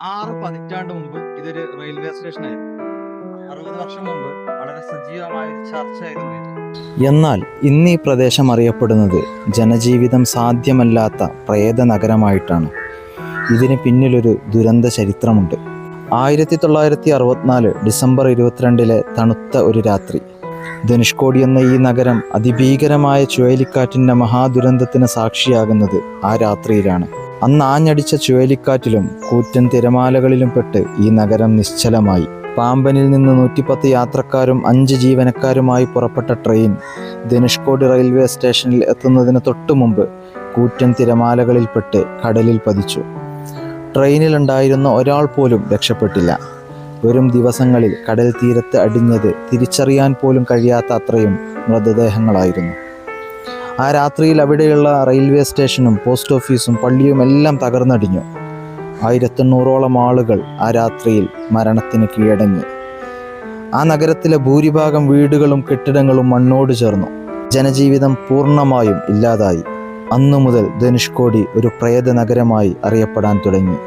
6 പതിറ്റാണ്ട് മുമ്പ് ഇതൊരു റെയിൽവേ സ്റ്റേഷനായിരുന്നു. 60 വർഷം മുമ്പ് വളരെ സജീവമായ ഒരു ചർച്ചയായിരുന്നു ഇത്. എന്നാൽ ഇന്ന് ഈ പ്രദേശം അറിയപ്പെടുന്നത് ജനജീവിതം സാധ്യമല്ലാത്ത പ്രേത നഗരമായിട്ടാണ്. ഇതിന് പിന്നിലൊരു ദുരന്ത ചരിത്രമുണ്ട്. 1964 ഡിസംബർ 22 തണുത്ത ഒരു രാത്രി, ധനുഷ്കോടി എന്ന ഈ നഗരം അതിഭീകരമായ ചുഴലിക്കാറ്റിൻ്റെ മഹാദുരന്തത്തിന് സാക്ഷിയാകുന്നത് ആ രാത്രിയിലാണ്. അന്ന് ആഞ്ഞടിച്ച ചുഴലിക്കാറ്റിലും കൂറ്റൻ തിരമാലകളിലും പെട്ട് ഈ നഗരം നിശ്ചലമായി. പാമ്പനിൽ നിന്ന് 110 യാത്രക്കാരും 5 ജീവനക്കാരുമായി പുറപ്പെട്ട ട്രെയിൻ ധനുഷ്കോടി റെയിൽവേ സ്റ്റേഷനിൽ എത്തുന്നതിന് തൊട്ടു മുമ്പ് കൂറ്റൻ തിരമാലകളിൽപ്പെട്ട് കടലിൽ പതിച്ചു. ട്രെയിനിലുണ്ടായിരുന്ന ഒരാൾ പോലും രക്ഷപ്പെട്ടില്ല. വരും ദിവസങ്ങളിൽ കടൽ തീരത്ത് അടിഞ്ഞത് തിരിച്ചറിയാൻ പോലും കഴിയാത്ത അത്രയും മൃതദേഹങ്ങളായിരുന്നു. ആ രാത്രിയിൽ അവിടെയുള്ള റെയിൽവേ സ്റ്റേഷനും പോസ്റ്റ് ഓഫീസും പള്ളിയും എല്ലാം തകർന്നടിഞ്ഞു. 1800ഓളം ആളുകൾ ആ രാത്രിയിൽ മരണത്തിന് കീഴടങ്ങി. ആ നഗരത്തിലെ ഭൂരിഭാഗം വീടുകളും കെട്ടിടങ്ങളും മണ്ണോട് ചേർന്നു. ജനജീവിതം പൂർണ്ണമായും ഇല്ലാതായി. അന്നു മുതൽ ധനുഷ്കോടി ഒരു പ്രേത നഗരമായി അറിയപ്പെടാൻ തുടങ്ങി.